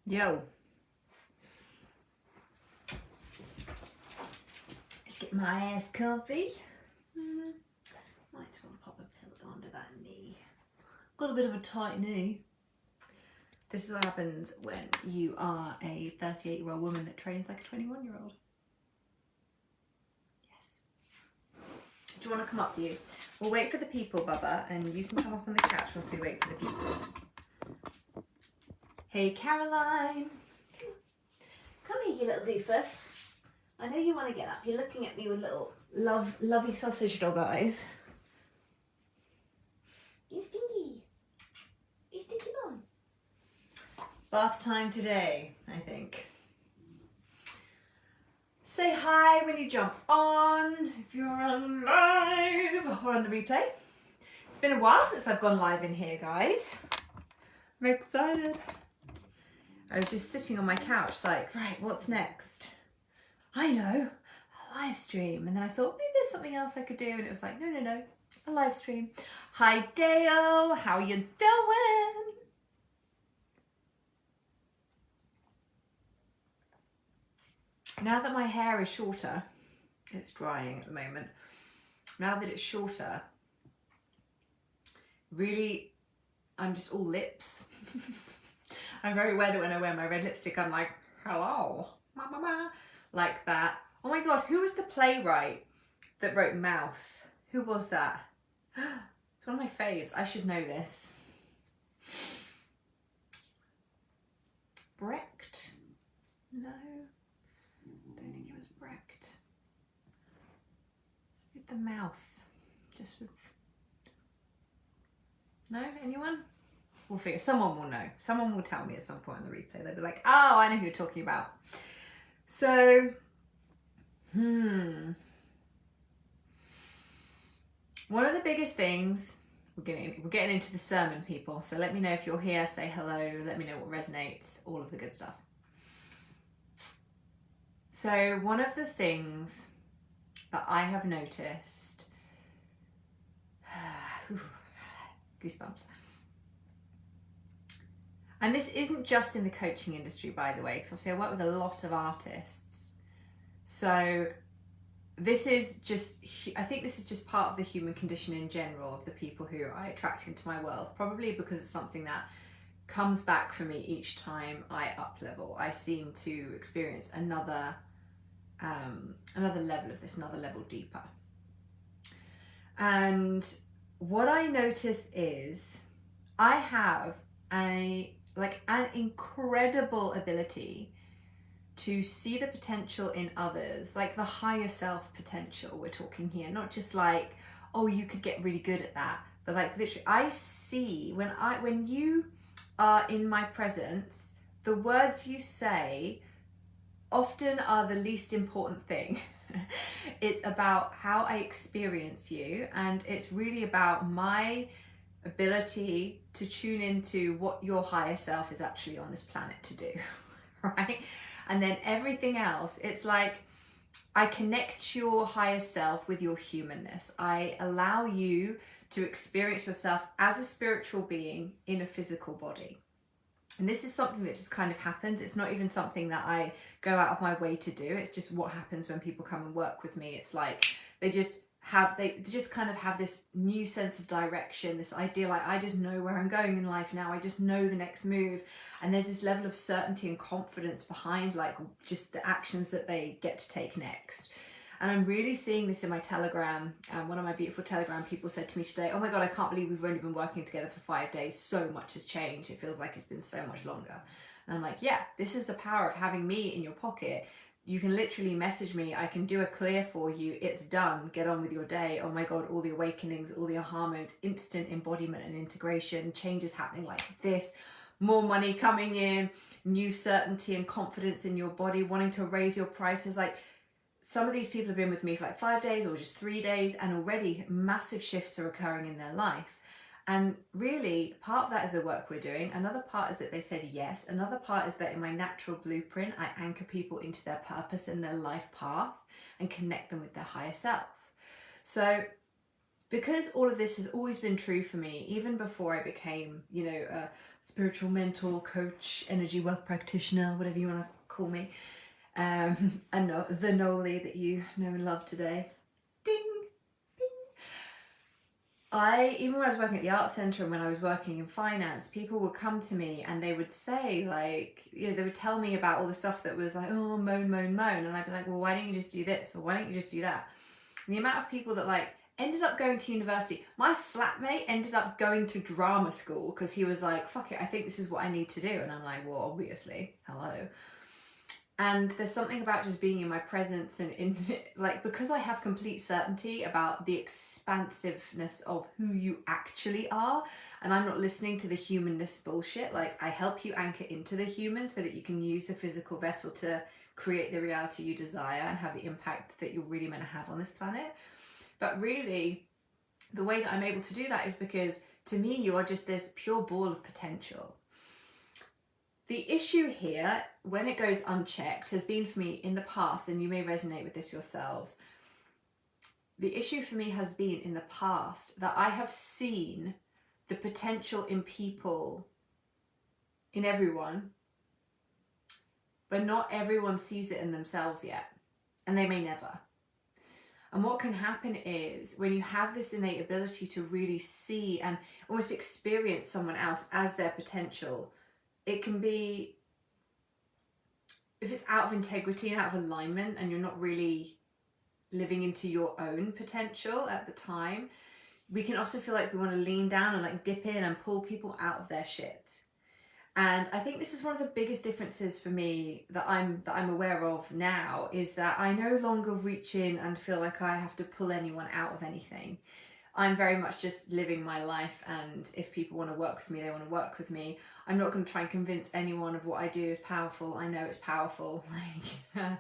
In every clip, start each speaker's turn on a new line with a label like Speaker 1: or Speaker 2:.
Speaker 1: Yo. Just get my ass comfy. Might just want to pop a pillow under that knee. Got a bit of a tight knee. This is what happens when you are a 38-year-old woman that trains like a 21-year-old. Yes. Do you want to come up, do you? We'll wait for the people, Bubba, and you can come up on the couch whilst we wait for the people. Hey, Caroline. Come here, you little doofus. I know you want to get up. You're looking at me with little lovey sausage dog eyes. You stinky. You stinky bum. Bath time today, I think. Say hi when you jump on, if you're on live or on the replay. It's been a while since I've gone live in here, guys. I'm excited. I was just sitting on my couch like, right, what's next? I know, a live stream. And then I thought maybe there's something else I could do. And it was like, no, a live stream. Hi, Dale, how you doing? Now that my hair is shorter, it's drying at the moment. Now that it's shorter, really, I'm just all lips. I'm very aware that when I wear my red lipstick, I'm like, hello, like that. Oh my God, who was the playwright that wrote Mouth? Who was that? It's one of my faves. I should know this. Brecht? No, don't think it was Brecht. With the mouth, just with, no, anyone? We'll figure, someone will know. Someone will tell me at some point in the replay. They'll be like, oh, I know who you're talking about. So, one of the biggest things, we're getting into the sermon, people. So let me know if you're here, say hello, let me know what resonates, all of the good stuff. So one of the things that I have noticed, goosebumps. And this isn't just in the coaching industry, by the way, because obviously I work with a lot of artists. So this is just, I think this is just part of the human condition in general of the people who I attract into my world, probably because it's something that comes back for me each time I up level. I seem to experience another level of this, another level deeper. And what I notice is I have an incredible ability to see the potential in others, like the higher self potential we're talking here, not just like, oh, you could get really good at that, but like literally I see when you are in my presence, the words you say often are the least important thing. It's about how I experience you, and it's really about my ability to tune into what your higher self is actually on this planet to do, right? And then everything else, it's like I connect your higher self with your humanness. I allow you to experience yourself as a spiritual being in a physical body. And this is something that just kind of happens. It's not even something that I go out of my way to do. It's just what happens when people come and work with me. It's like they just kind of have this new sense of direction, this idea like I just know where I'm going in life now. I just know the next move. And there's this level of certainty and confidence behind like just the actions that they get to take next. And I'm really seeing this in my Telegram. One of my beautiful Telegram people said to me today, oh my God, I can't believe we've only been working together for 5 days. So much has changed. It feels like it's been so much longer. And I'm like, yeah, this is the power of having me in your pocket. You can literally message me. I can do a clear for you. It's done. Get on with your day. Oh my God, all the awakenings, all the aha moments, instant embodiment and integration, changes happening like this, more money coming in, new certainty and confidence in your body, wanting to raise your prices. Like some of these people have been with me for like 5 days or just 3 days, and already massive shifts are occurring in their life. And really, part of that is the work we're doing. Another part is that they said yes. Another part is that in my natural blueprint, I anchor people into their purpose and their life path and connect them with their higher self. So because all of this has always been true for me, even before I became, a spiritual mentor, coach, energy wealth practitioner, whatever you want to call me. And the Noli that you know and love today. Ding! Even when I was working at the art centre and when I was working in finance, people would come to me and they would say, like, you know, they would tell me about all the stuff that was like, oh, moan, moan, moan. And I'd be like, well, why don't you just do this? Or why don't you just do that? And the amount of people that like ended up going to university. My flatmate ended up going to drama school because he was like, fuck it, I think this is what I need to do. And I'm like, well, obviously, hello. And there's something about just being in my presence and in like, because I have complete certainty about the expansiveness of who you actually are, and I'm not listening to the humanness bullshit. Like, I help you anchor into the human so that you can use the physical vessel to create the reality you desire and have the impact that you're really meant to have on this planet. But really, the way that I'm able to do that is because to me, you are just this pure ball of potential. The issue here, when it goes unchecked, has been for me in the past, and you may resonate with this yourselves. The issue for me has been in the past that I have seen the potential in people, in everyone, but not everyone sees it in themselves yet, and they may never. And what can happen is when you have this innate ability to really see and almost experience someone else as their potential, it can be, if it's out of integrity and out of alignment and you're not really living into your own potential at the time, we can often feel like we want to lean down and like dip in and pull people out of their shit. And I think this is one of the biggest differences for me that I'm aware of now, is that I no longer reach in and feel like I have to pull anyone out of anything. I'm very much just living my life, and if people want to work with me, they want to work with me. I'm not going to try and convince anyone of what I do is powerful. I know it's powerful. Like,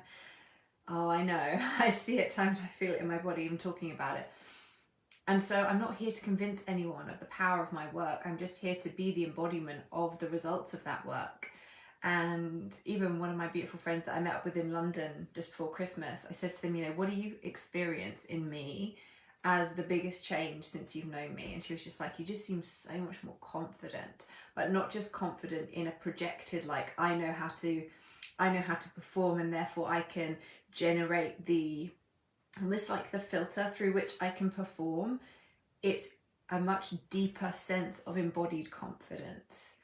Speaker 1: oh, I know. I see it at times. I feel it in my body even talking about it. And so I'm not here to convince anyone of the power of my work. I'm just here to be the embodiment of the results of that work. And even one of my beautiful friends that I met up with in London just before Christmas, I said to them, you know, what do you experience in me as the biggest change since you've known me? And she was just like, you just seem so much more confident, but not just confident in a projected, like, I know how to perform, and therefore I can generate the, almost like the filter through which I can perform. It's a much deeper sense of embodied confidence.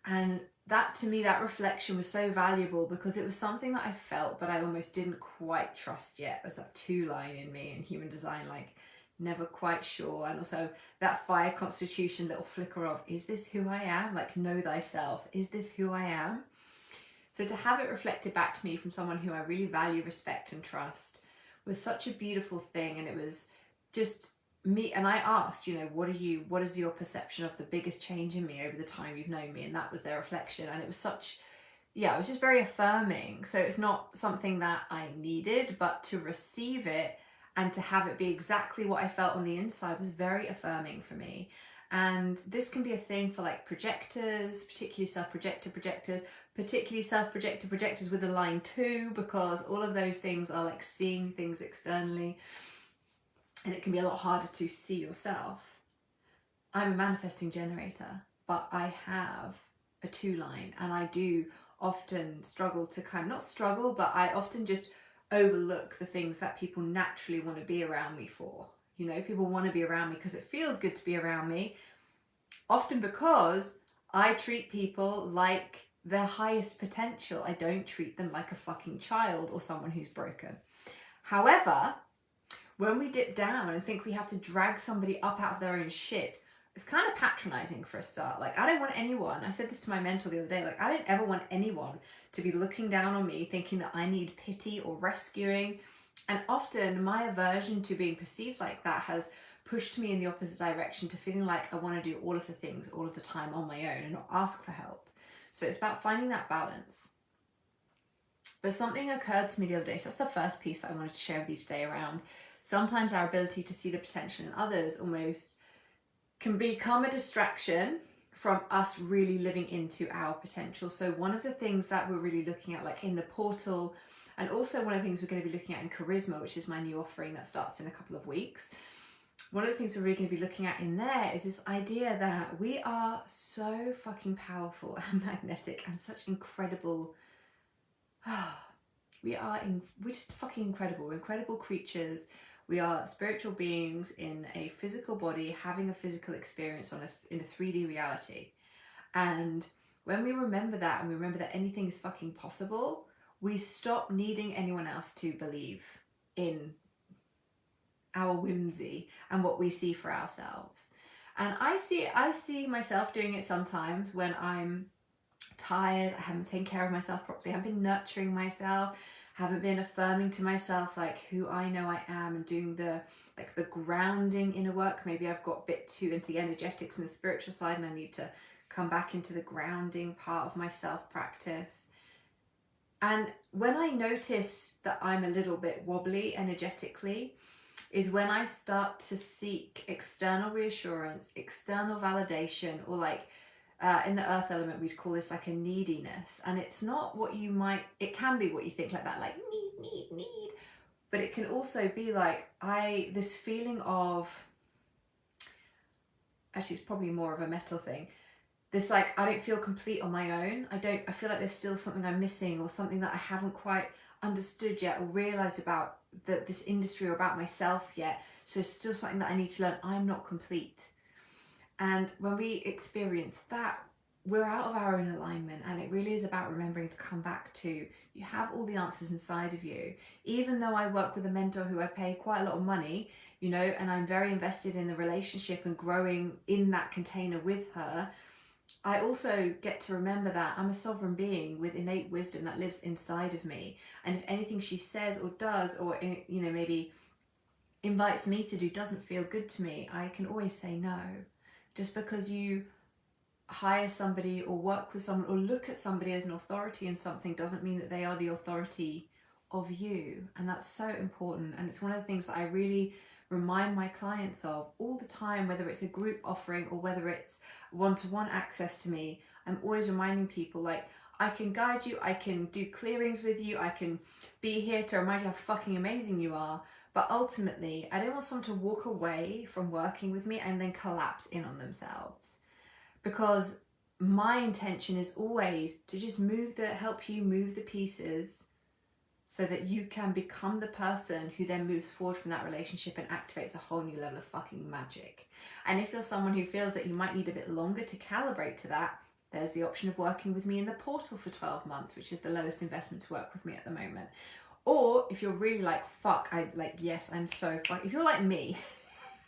Speaker 1: And that, to me, that reflection was so valuable because it was something that I felt, but I almost didn't quite trust yet. There's that 2 line in me in human design, like, never quite sure. And also that fire constitution little flicker of, is this who I am? Like, know thyself. Is this who I am? So to have it reflected back to me from someone who I really value, respect, and trust was such a beautiful thing. And it was just me. And I asked, you know, what is your perception of the biggest change in me over the time you've known me? And that was their reflection. And it was such, yeah, it was just very affirming. So it's not something that I needed, but to receive it and to have it be exactly what I felt on the inside was very affirming for me. And this can be a thing for like projectors, particularly self-projector projectors, particularly self-projector projectors with a line 2, because all of those things are like seeing things externally, and it can be a lot harder to see yourself. I'm a manifesting generator, but I have a 2 line, and I do often struggle to not struggle, but I often just overlook the things that people naturally want to be around me for. You know, people want to be around me because it feels good to be around me, often because I treat people like their highest potential. I don't treat them like a fucking child or someone who's broken. However, when we dip down and think we have to drag somebody up out of their own shit, it's kind of patronizing for a start. Like, I don't want anyone, I said this to my mentor the other day, like, I don't ever want anyone to be looking down on me thinking that I need pity or rescuing. And often my aversion to being perceived like that has pushed me in the opposite direction, to feeling like I want to do all of the things all of the time on my own and not ask for help. So it's about finding that balance. But something occurred to me the other day, so that's the first piece that I wanted to share with you today, around sometimes our ability to see the potential in others almost can become a distraction from us really living into our potential. So one of the things that we're really looking at, like in the portal, and also one of the things we're going to be looking at in Charisma, which is my new offering that starts in a couple of weeks, one of the things we're really going to be looking at in there is this idea that we are so fucking powerful and magnetic and such incredible. We're just fucking incredible. We're incredible creatures. We are spiritual beings in a physical body, having a physical experience in a 3D reality. And when we remember that, and we remember that anything is fucking possible, we stop needing anyone else to believe in our whimsy and what we see for ourselves. And I see myself doing it sometimes when I'm tired, I haven't taken care of myself properly, I haven't been nurturing myself, haven't been affirming to myself like who I know I am, and doing the grounding inner work. Maybe I've got a bit too into the energetics and the spiritual side, and I need to come back into the grounding part of my self practice. And when I notice that I'm a little bit wobbly energetically is when I start to seek external reassurance, external validation, or like in the earth element, we'd call this like a neediness. And it's not what you might, it can be what you think like that, like need. But it can also be like this feeling of, actually it's probably more of a mental thing. This like, I don't feel complete on my own. I feel like there's still something I'm missing, or something that I haven't quite understood yet or realized about this industry or about myself yet. So it's still something that I need to learn. I'm not complete. And when we experience that, we're out of our own alignment, and it really is about remembering to come back to, you have all the answers inside of you. Even though I work with a mentor who I pay quite a lot of money, you know, and I'm very invested in the relationship and growing in that container with her, I also get to remember that I'm a sovereign being with innate wisdom that lives inside of me. And if anything she says or does, or, you know, maybe invites me to do doesn't feel good to me, I can always say no. Just because you hire somebody or work with someone or look at somebody as an authority in something doesn't mean that they are the authority of you. And that's so important. And it's one of the things that I really remind my clients of all the time, whether it's a group offering or whether it's one-to-one access to me. I'm always reminding people, like, I can guide you, I can do clearings with you, I can be here to remind you how fucking amazing you are. But ultimately, I don't want someone to walk away from working with me and then collapse in on themselves. Because my intention is always to just help you move the pieces so that you can become the person who then moves forward from that relationship and activates a whole new level of fucking magic. And if you're someone who feels that you might need a bit longer to calibrate to that, there's the option of working with me in the portal for 12 months, which is the lowest investment to work with me at the moment. Or if you're really like, fuck, I'm so fuck. If you're like me,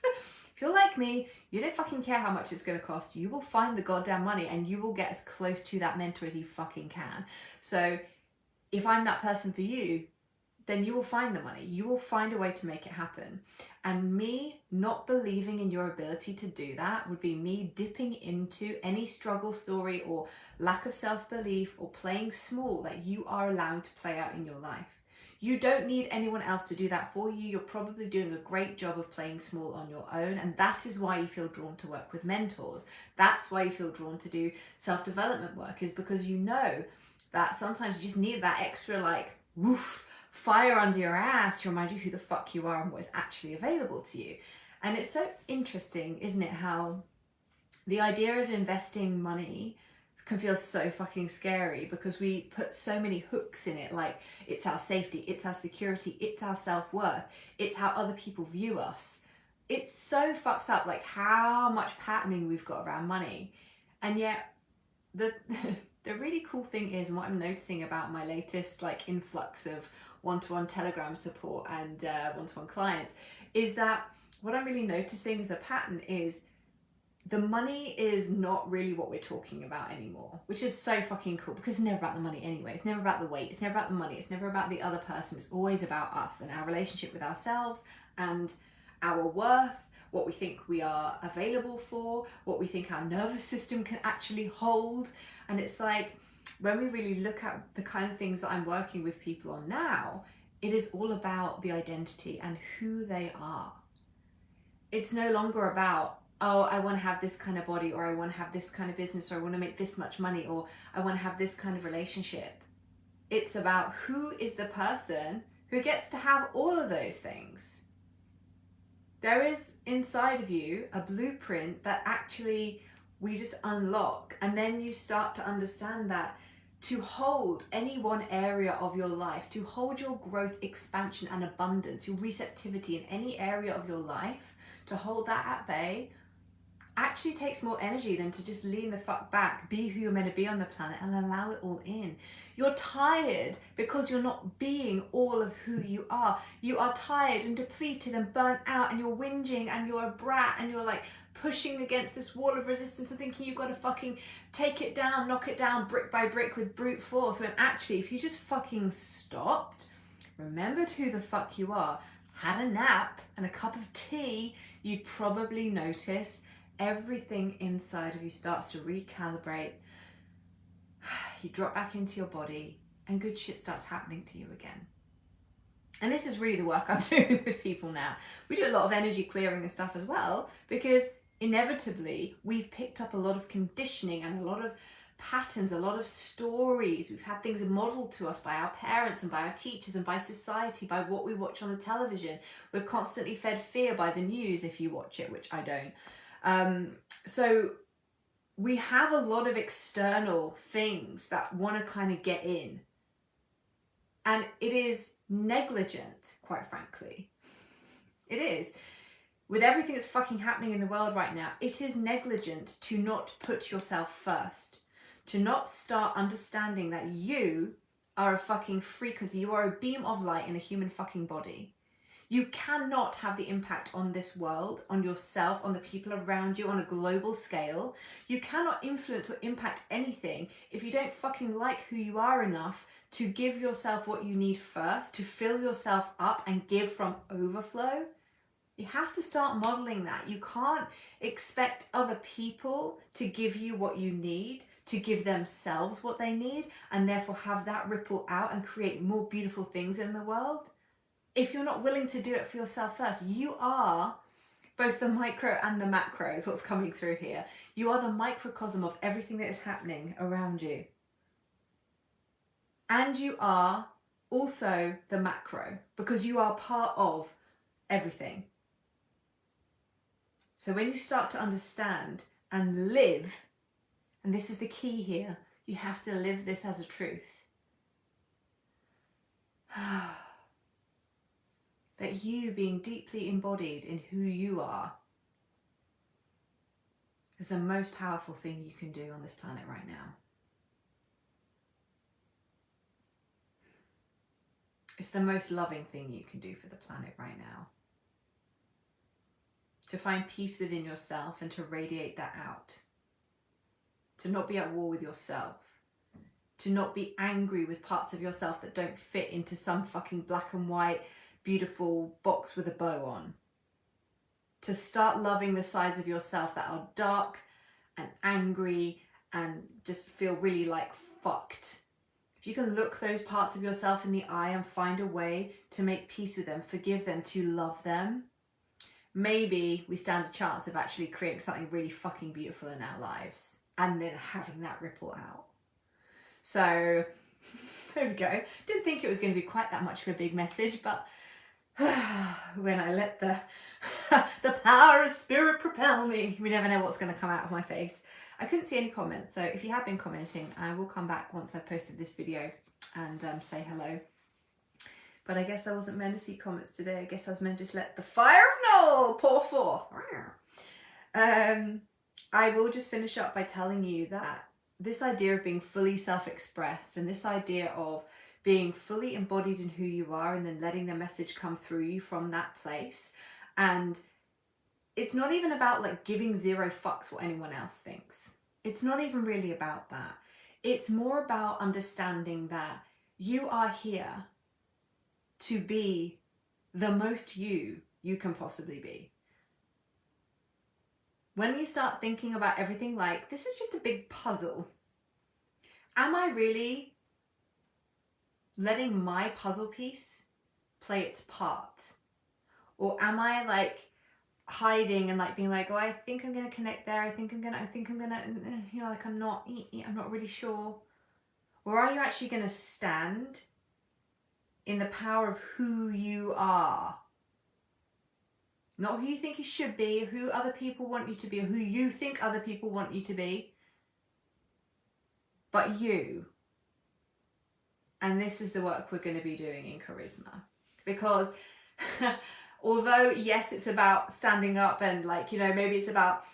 Speaker 1: if you're like me, you don't fucking care how much it's going to cost. You will find the goddamn money and you will get as close to that mentor as you fucking can. So if I'm that person for you, then you will find the money. You will find a way to make it happen. And me not believing in your ability to do that would be me dipping into any struggle story or lack of self-belief or playing small that you are allowed to play out in your life. You don't need anyone else to do that for you. You're probably doing a great job of playing small on your own. And that is why you feel drawn to work with mentors. That's why you feel drawn to do self-development work, is because you know that sometimes you just need that extra like woof fire under your ass to remind you who the fuck you are and what is actually available to you. And it's so interesting, isn't it, how the idea of investing money can feel so fucking scary because we put so many hooks in it, like it's our safety, it's our security, it's our self-worth, it's how other people view us. It's so fucked up, like how much patterning we've got around money. And yet the really cool thing is, and what I'm noticing about my latest like influx of one-to-one Telegram support and one-to-one clients, is that what I'm really noticing as a pattern is the money is not really what we're talking about anymore, which is so fucking cool because it's never about the money anyway. It's never about the weight. It's never about the money. It's never about the other person. It's always about us and our relationship with ourselves and our worth, what we think we are available for, what we think our nervous system can actually hold. And it's like, when we really look at the kind of things that I'm working with people on now, it is all about the identity and who they are. It's no longer about, oh, I want to have this kind of body, or I want to have this kind of business, or I want to make this much money, or I want to have this kind of relationship. It's about who is the person who gets to have all of those things. There is inside of you a blueprint that actually we just unlock, and then you start to understand that to hold any one area of your life, to hold your growth, expansion and abundance, your receptivity in any area of your life, to hold that at bay, actually takes more energy than to just lean the fuck back, be who you're meant to be on the planet and allow it all in. You're tired because you're not being all of who you are. You are tired and depleted and burnt out, and you're whinging and you're a brat and you're like pushing against this wall of resistance and thinking you've got to fucking take it down, knock it down brick by brick with brute force, when actually if you just fucking stopped, remembered who the fuck you are, had a nap and a cup of tea, you'd probably notice everything inside of you starts to recalibrate. You drop back into your body and good shit starts happening to you again. And this is really the work I'm doing with people now. We do a lot of energy clearing and stuff as well, because inevitably we've picked up a lot of conditioning and a lot of patterns, a lot of stories. We've had things modeled to us by our parents and by our teachers and by society, by what we watch on the television. We're constantly fed fear by the news if you watch it, which I don't. So we have a lot of external things that want to kind of get in, and it is negligent, quite frankly. It is. With everything that's fucking happening in the world right now, it is negligent to not put yourself first, to not start understanding that you are a fucking frequency. You are a beam of light in a human fucking body. You cannot have the impact on this world, on yourself, on the people around you, on a global scale. You cannot influence or impact anything if you don't fucking like who you are enough to give yourself what you need first, to fill yourself up and give from overflow. You have to start modeling that. You can't expect other people to give you what you need, to give themselves what they need, and therefore have that ripple out and create more beautiful things in the world. If you're not willing to do it for yourself first, you are both the micro and the macro is what's coming through here. You are the microcosm of everything that is happening around you. And you are also the macro, because you are part of everything. So when you start to understand and live, and this is the key here, you have to live this as a truth. That you being deeply embodied in who you are is the most powerful thing you can do on this planet right now. It's the most loving thing you can do for the planet right now. To find peace within yourself and to radiate that out. To not be at war with yourself. To not be angry with parts of yourself that don't fit into some fucking black and white beautiful box with a bow on. To start loving the sides of yourself that are dark and angry and just feel really like fucked. If you can look those parts of yourself in the eye and find a way to make peace with them, forgive them, to love them, maybe we stand a chance of actually creating something really fucking beautiful in our lives and then having that ripple out. So there we go. Didn't think it was going to be quite that much of a big message, but when I let the power of spirit propel me, we never know what's going to come out of my face. I couldn't see any comments, so if you have been commenting, I will come back once I've posted this video and say hello. But I guess I wasn't meant to see comments today. I guess I was meant to just let the fire of Noel pour forth. I will just finish up by telling you that this idea of being fully self-expressed and this idea of being fully embodied in who you are and then letting the message come through you from that place. And it's not even about like giving zero fucks what anyone else thinks. It's not even really about that. It's more about understanding that you are here to be the most you can possibly be. When you start thinking about everything like, this is just a big puzzle. Am I really letting my puzzle piece play its part? Or am I like hiding and like being like, oh, I think I'm going to connect there. I think I'm going to, you know, like I'm not really sure. Or are you actually going to stand in the power of who you are? Not who you think you should be, who other people want you to be, or who you think other people want you to be, but you. And this is the work we're going to be doing in Charisma. Because although, yes, it's about standing up and like, you know, maybe it's about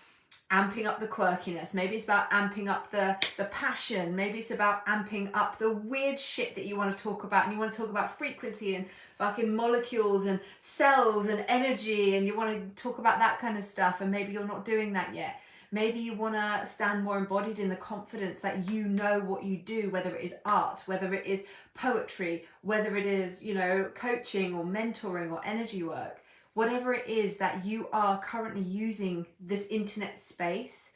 Speaker 1: amping up the quirkiness, maybe it's about amping up the passion, maybe it's about amping up the weird shit that you want to talk about, and you want to talk about frequency and fucking molecules and cells and energy, and you want to talk about that kind of stuff, and maybe you're not doing that yet. Maybe you want to stand more embodied in the confidence that you know what you do, whether it is art, whether it is poetry, whether it is, you know, coaching or mentoring or energy work. Whatever it is that you are currently using this internet space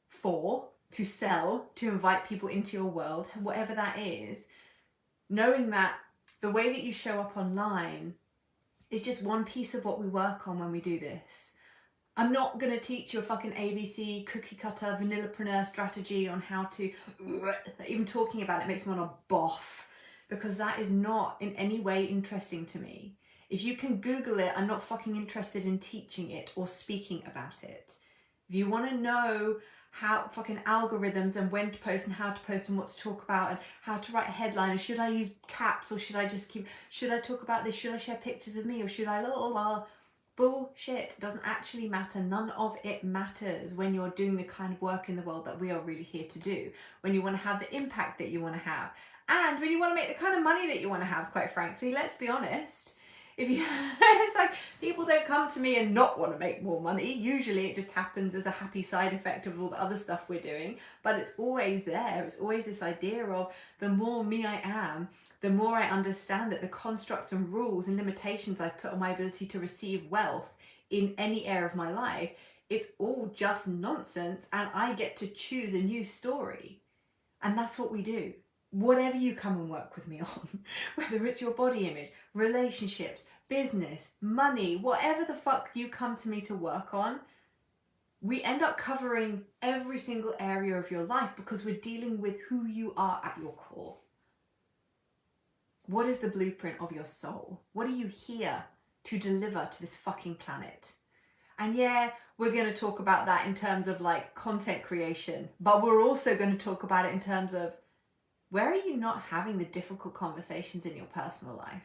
Speaker 1: for, to sell, to invite people into your world, whatever that is, knowing that the way that you show up online is just one piece of what we work on when we do this. I'm not going to teach you a fucking ABC cookie cutter vanillapreneur strategy on how to, even talking about it makes me want to boff, because that is not in any way interesting to me. If you can Google it, I'm not fucking interested in teaching it or speaking about it. If you want to know how fucking algorithms and when to post and how to post and what to talk about and how to write a headline, and should I use caps or should I just should I talk about this, should I share pictures of me or should I, bullshit. It doesn't actually matter. None of it matters when you're doing the kind of work in the world that we are really here to do, when you want to have the impact that you want to have, and when you want to make the kind of money that you want to have, quite frankly. Let's be honest. If you, it's like people don't come to me and not want to make more money. Usually it just happens as a happy side effect of all the other stuff we're doing, but it's always there. It's always this idea of the more me I am, the more I understand that the constructs and rules and limitations I've put on my ability to receive wealth in any area of my life, it's all just nonsense, and I get to choose a new story. And that's what we do. Whatever you come and work with me on, whether it's your body image, relationships, business, money, whatever the fuck you come to me to work on, we end up covering every single area of your life because we're dealing with who you are at your core. What is the blueprint of your soul? What are you here to deliver to this fucking planet? And yeah, we're going to talk about that in terms of like content creation, but we're also going to talk about it in terms of where are you not having the difficult conversations in your personal life?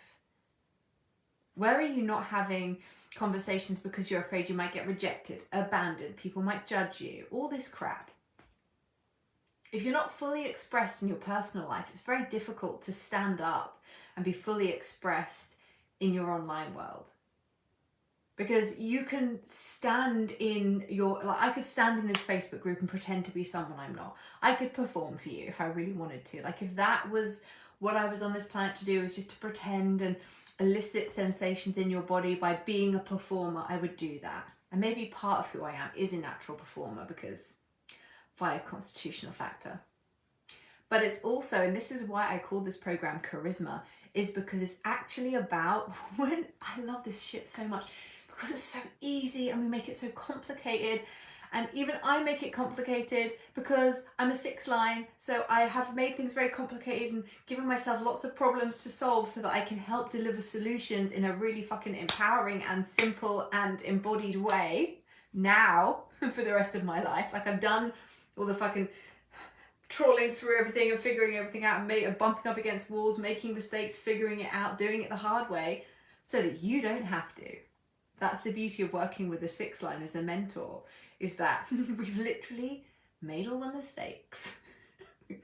Speaker 1: Where are you not having conversations because you're afraid you might get rejected, abandoned, people might judge you, all this crap? If you're not fully expressed in your personal life, it's very difficult to stand up and be fully expressed in your online world. Because you can stand in your, like I could stand in this Facebook group and pretend to be someone I'm not. I could perform for you if I really wanted to. Like if that was what I was on this planet to do, was just to pretend and elicit sensations in your body by being a performer, I would do that. And maybe part of who I am is a natural performer because via constitutional factor. But it's also, and this is why I call this program Charisma, is because it's actually about, when I love this shit so much, because it's so easy and we make it so complicated, and even I make it complicated because I'm a 6 line, so I have made things very complicated and given myself lots of problems to solve so that I can help deliver solutions in a really fucking empowering and simple and embodied way now for the rest of my life. Like I've done all the fucking trawling through everything and figuring everything out and bumping up against walls, making mistakes, figuring it out, doing it the hard way so that you don't have to. That's the beauty of working with a 6 line as a mentor, is that we've literally made all the mistakes. Made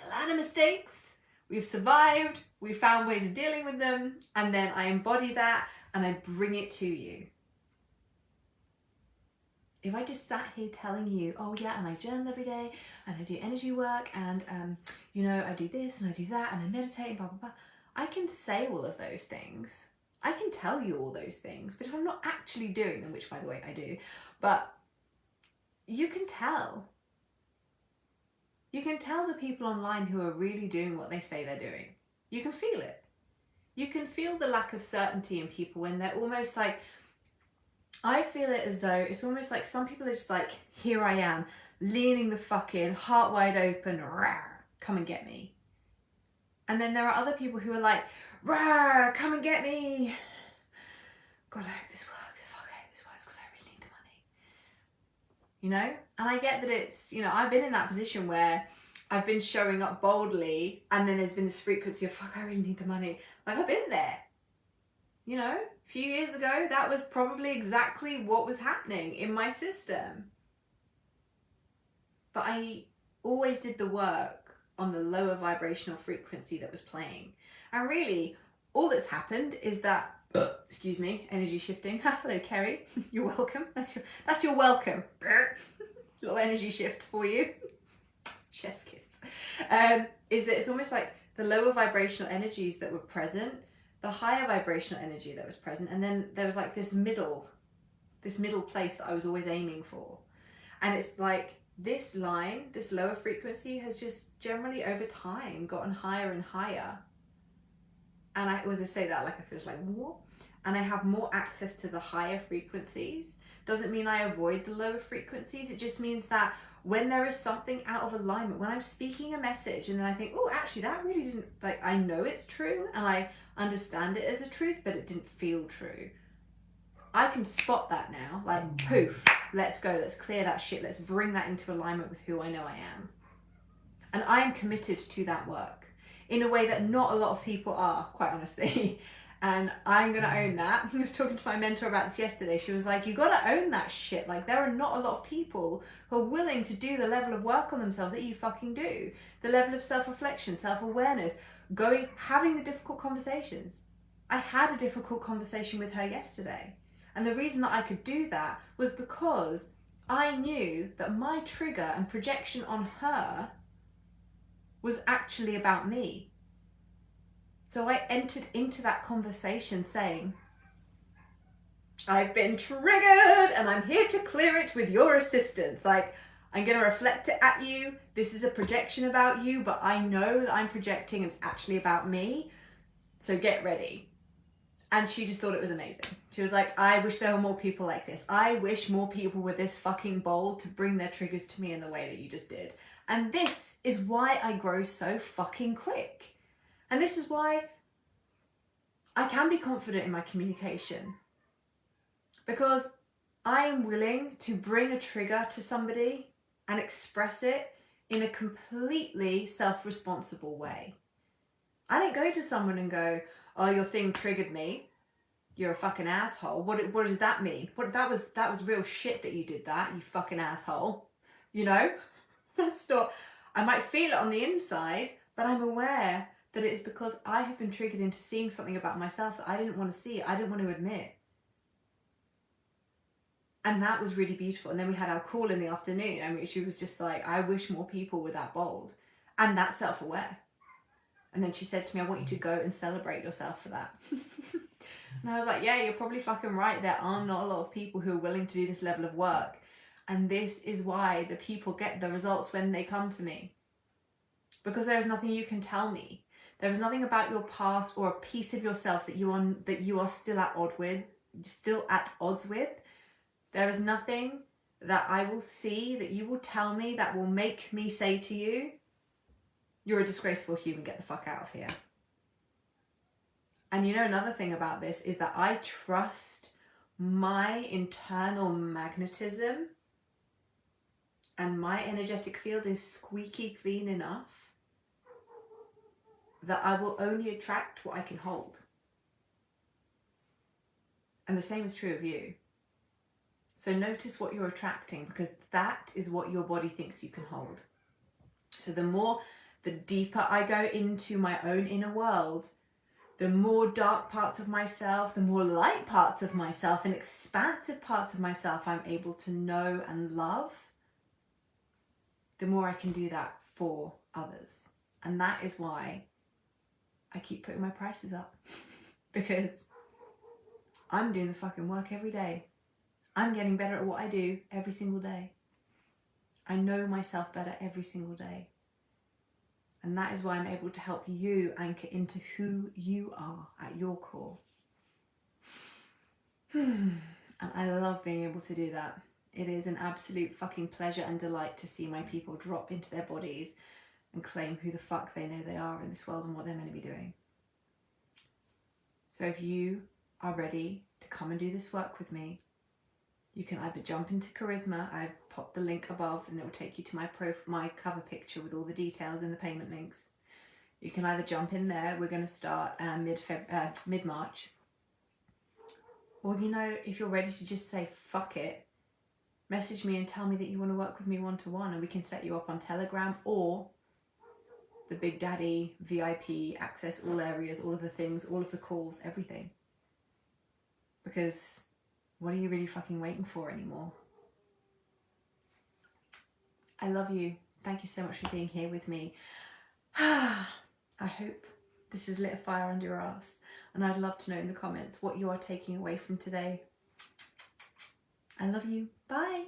Speaker 1: a lot of mistakes. We've survived. We've found ways of dealing with them. And then I embody that and I bring it to you. If I just sat here telling you, oh yeah, and I journal every day and I do energy work and, you know, I do this and I do that and I meditate and blah, blah, blah. I can say all of those things. I can tell you all those things, but if I'm not actually doing them, which by the way I do, but you can tell. You can tell the people online who are really doing what they say they're doing. You can feel it. You can feel the lack of certainty in people when they're almost like, I feel it as though it's almost like some people are just like, here I am, leaning the fuck in, heart wide open, rawr, come and get me. And then there are other people who are like, rawr, come and get me. God, I hope this works. Fuck, you know? And I get that it's, you know, I've been in that position where I've been showing up boldly and then there's been this frequency of, fuck, I really need the money. Like, I've been there. You know, a few years ago, that was probably exactly what was happening in my system. But I always did the work on the lower vibrational frequency that was playing. And really, all that's happened is that, excuse me, energy shifting. Hello, Kerry. You're welcome. That's your welcome. Little energy shift for you. Chef's kiss. Is that it's almost like the lower vibrational energies that were present, the higher vibrational energy that was present, and then there was like this middle place that I was always aiming for. And it's like this line, this lower frequency has just generally over time gotten higher and higher. And I always say that like I feel like, what? And I have more access to the higher frequencies. Doesn't mean I avoid the lower frequencies. It just means that when there is something out of alignment, when I'm speaking a message and then I think, oh, actually that really didn't, like, I know it's true and I understand it as a truth, but it didn't feel true. I can spot that now, like, poof, let's go, let's clear that shit, let's bring that into alignment with who I know I am. And I am committed to that work in a way that not a lot of people are, quite honestly. And I'm gonna own that. I was talking to my mentor about this yesterday. She was like, you gotta own that shit. Like, there are not a lot of people who are willing to do the level of work on themselves that you fucking do. The level of self-reflection, self-awareness, having the difficult conversations. I had a difficult conversation with her yesterday. And the reason that I could do that was because I knew that my trigger and projection on her was actually about me. So I entered into that conversation saying, I've been triggered and I'm here to clear it with your assistance. Like, I'm going to reflect it at you. This is a projection about you, but I know that I'm projecting and it's actually about me. So get ready. And she just thought it was amazing. She was like, I wish there were more people like this. I wish more people were this fucking bold to bring their triggers to me in the way that you just did. And this is why I grow so fucking quick. And this is why I can be confident in my communication. Because I am willing to bring a trigger to somebody and express it in a completely self-responsible way. I don't go to someone and go, oh, your thing triggered me. You're a fucking asshole. What does that mean? That was real shit that you did that, you fucking asshole. You know? That's not, I might feel it on the inside, but I'm aware that it is because I have been triggered into seeing something about myself that I didn't want to see, I didn't want to admit. And that was really beautiful. And then we had our call in the afternoon, and she was just like, I wish more people were that bold and that self-aware. And then she said to me, I want you to go and celebrate yourself for that. And I was like, yeah, you're probably fucking right. There are not a lot of people who are willing to do this level of work. And this is why the people get the results when they come to me. Because there is nothing you can tell me. There is nothing about your past or a piece of yourself that you are still at odds with. There is nothing that I will see, that you will tell me, that will make me say to you, you're a disgraceful human, get the fuck out of here. And you know, another thing about this is that I trust my internal magnetism and my energetic field is squeaky clean enough that I will only attract what I can hold. And the same is true of you. So notice what you're attracting, because that is what your body thinks you can hold. So the deeper I go into my own inner world, the more dark parts of myself, the more light parts of myself and expansive parts of myself I'm able to know and love, the more I can do that for others. And that is why I keep putting my prices up. Because I'm doing the fucking work every day. I'm getting better at what I do every single day. I know myself better every single day. And that is why I'm able to help you anchor into who you are at your core. And I love being able to do that. It is an absolute fucking pleasure and delight to see my people drop into their bodies and claim who the fuck they know they are in this world and what they're meant to be doing. So if you are ready to come and do this work with me, You can either jump into Charisma. I've popped the link above and it will take you to my cover picture with all the details and the payment links. You can either jump in there. We're going to start mid-March. Or, you know, if you're ready to just say fuck it, message me and tell me that you want to work with me one-to-one, and we can set you up on Telegram or the Big Daddy VIP access all areas, all of the things, all of the calls, everything. Because what are you really fucking waiting for anymore? I love you. Thank you so much for being here with me. I hope this has lit a fire under your ass, and I'd love to know in the comments what you are taking away from today. I love you. Bye.